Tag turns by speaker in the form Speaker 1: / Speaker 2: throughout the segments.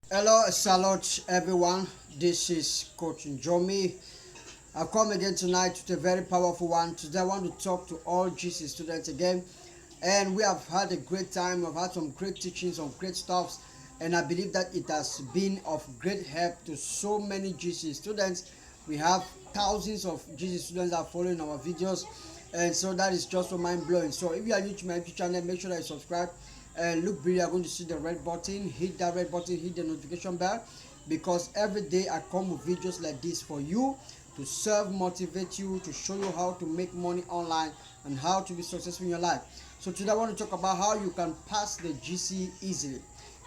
Speaker 1: Hello, salute everyone. This is Coach Njomi. I come again tonight with a very powerful one. Today I want to talk to all GC students again. And we have had a great time. We've had some great teachings, some great stuffs. And I believe that it has been of great help to so many GC students. We have thousands of GC students that are following our videos. And so that is just so mind blowing. So if you are new to my YouTube channel, make sure that you subscribe and look below. You are going to see the red button. Hit that red button, hit the notification bell, because every day I come with videos like this for you to serve, motivate you, to show you how to make money online and how to be successful in your life. So today I want to talk about how you can pass the GCE easily.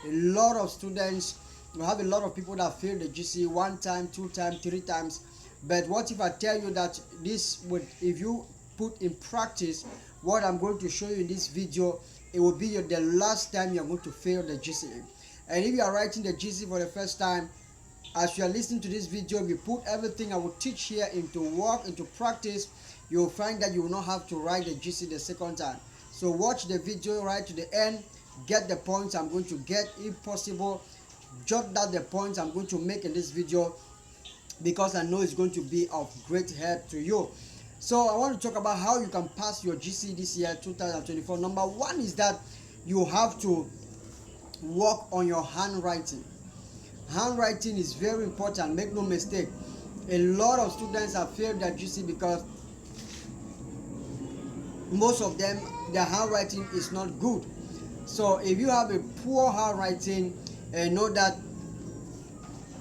Speaker 1: A lot of students, you have a lot of people that fail the GCE one time, two times, three times. But what if I tell you that this would, if you put in practice what I'm going to show you in this video, it will be the last time you're going to fail the GCE. And if you are writing the GCE for the first time, as you are listening to this video, we put everything I will teach here into work, into practice. You will find that you will not have to write the GCE the second time. So watch the video right to the end, get the points I'm going to get. If possible, jot down the points I'm going to make in this video, because I know it's going to be of great help to you. So I want to talk about how you can pass your GCE this year 2024. Number one is that you have to work on your handwriting. Handwriting is very important, make no mistake. A lot of students have failed their GCE because most of them, their handwriting is not good. So if you have a poor handwriting, know that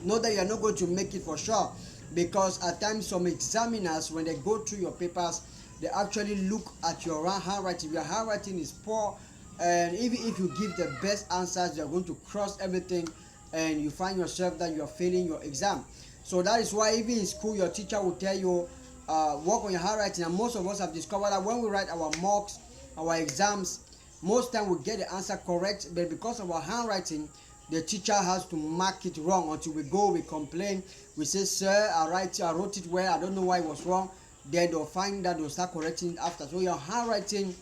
Speaker 1: you are not going to make it for sure, because at times some examiners, when they go through your papers, they actually look at your handwriting. If your handwriting is poor, and even if you give the best answers, you are going to cross everything, and you find yourself that you are failing your exam. So that is why even in school your teacher will tell you, work on your handwriting. And most of us have discovered that when we write our mocks, our exams, most time we get the answer correct, but because of our handwriting, the teacher has to mark it wrong until we go, we complain, we say, sir, I wrote it well, I don't know why it was wrong. Then they'll find that, they'll start correcting it after. So your handwriting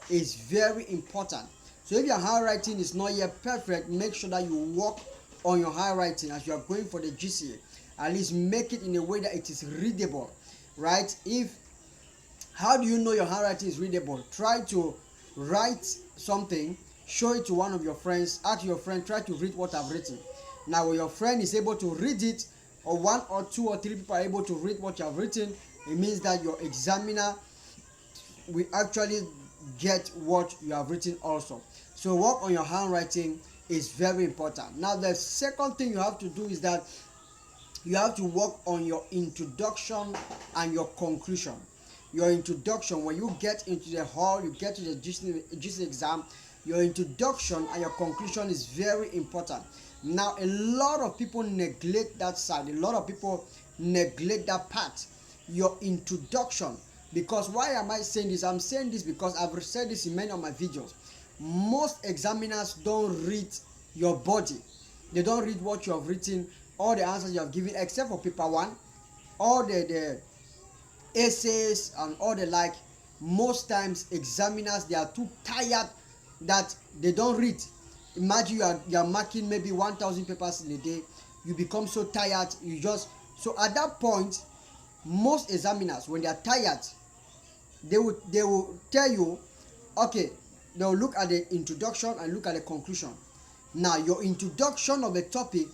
Speaker 1: is very important. So if your handwriting is not yet perfect, make sure that you work on your handwriting as you are going for the GCE. At least make it in a way that it is readable, right? How do you know your handwriting is readable? Try to write something, show it to one of your friends, ask your friend, try to read what I've written. Now when your friend is able to read it, or one or two or three people are able to read what you have written, it means that your examiner will actually get what you have written also. So work on your handwriting is very important. Now the second thing you have to do is that you have to work on your introduction and your conclusion. Your introduction, when you get into the hall, you get to the GCE exam, your introduction and your conclusion is very important. Now a lot of people neglect that side. A lot of people neglect that part, your introduction. Because why am I saying this? I'm saying this because I've said this in many of my videos. Most examiners don't read your body. They don't read what you have written, all the answers you have given, except for paper one, all the essays and all the like. Most times examiners, they are too tired that they don't read. Imagine you are marking maybe 1,000 papers in a day. You become so tired, so at that point, most examiners, when they are tired, they will tell you, okay, they will look at the introduction and look at the conclusion. Now your introduction of a topic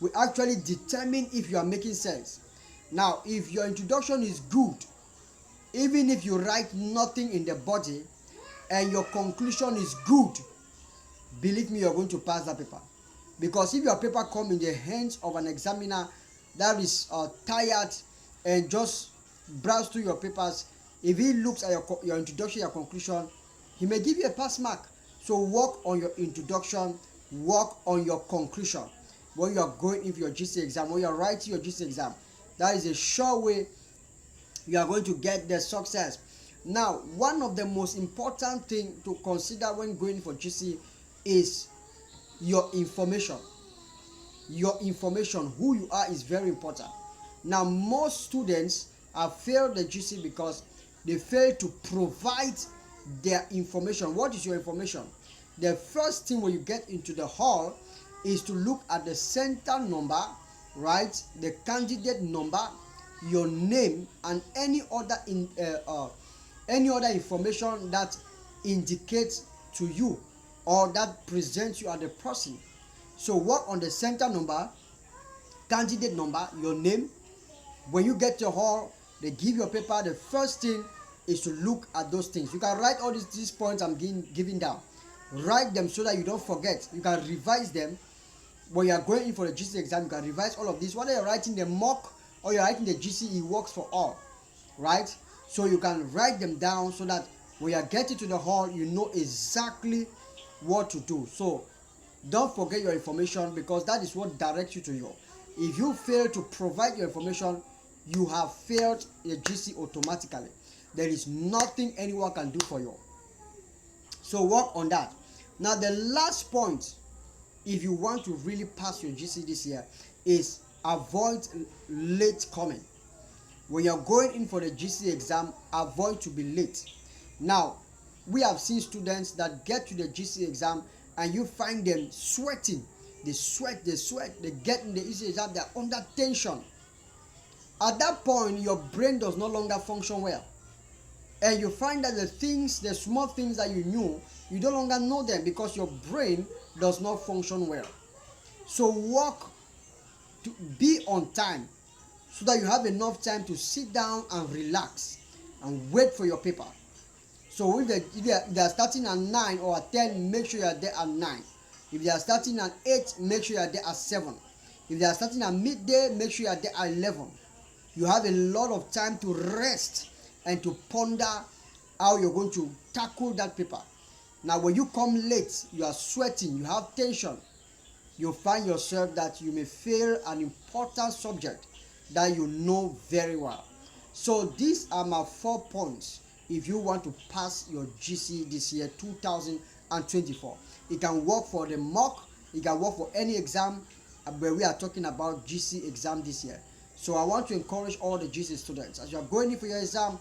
Speaker 1: will actually determine if you are making sense. Now if your introduction is good, even if you write nothing in the body, and your conclusion is good, believe me, you're going to pass that paper. Because if your paper comes in the hands of an examiner that is tired and just browse through your papers, if he looks at your introduction, your conclusion, he may give you a pass mark. So work on your introduction, work on your conclusion when you are going into your GCE exam, when you are writing your GCE exam. That is a sure way you are going to get the success. Now, one of the most important things to consider when going for GCE is your information. Your information, who you are, is very important. Now, most students have failed the GCE because they fail to provide their information. What is your information? The first thing when you get into the hall is to look at the center number, right, the candidate number, your name, and any other information that indicates to you or that presents you as a person. So work on the center number, candidate number, your name. When you get your hall, they give your paper, the first thing is to look at those things. You can write all these points I'm giving down. Write them so that you don't forget. You can revise them. When you are going in for the GCE exam, you can revise all of this. Whether you're writing the mock or you're writing the GCE, works for all, right? So you can write them down so that when you are getting to the hall, you know exactly what to do. So don't forget your information, because that is what directs you to your. If you fail to provide your information, you have failed the GCE automatically. There is nothing anyone can do for you. So work on that. Now the last point, if you want to really pass your GCE this year, is avoid late coming. When you're going in for the GCE exam, avoid to be late. Now, we have seen students that get to the GCE exam and you find them sweating. They sweat, they get in the GCE exam, they're under tension. At that point, your brain does no longer function well. And you find that the small things that you knew, you no longer know them because your brain does not function well. So work to be on time so that you have enough time to sit down and relax and wait for your paper. So if they are starting at 9 or at 10, make sure you are there at 9. If they are starting at 8, make sure you are there at 7. If they are starting at midday, make sure you are there at 11. You have a lot of time to rest and to ponder how you're going to tackle that paper. Now, when you come late, you are sweating, you have tension, you find yourself that you may fail an important subject that you know very well. So these are my 4 points if you want to pass your GCE this year, 2024. It can work for the mock, it can work for any exam, where we are talking about GCE exam this year. So I want to encourage all the GCE students, as you are going in for your exam,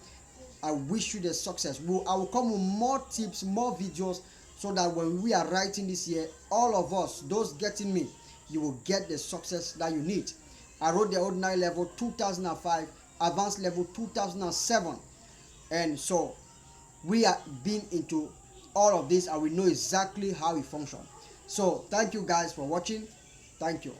Speaker 1: I wish you the success. I will come with more tips, more videos, so that when we are writing this year, all of us, those getting me, you will get the success that you need. I wrote the ordinary level 2005, advanced level 2007, and so we are being into all of this and we know exactly how it functions. So thank you guys for watching. Thank you.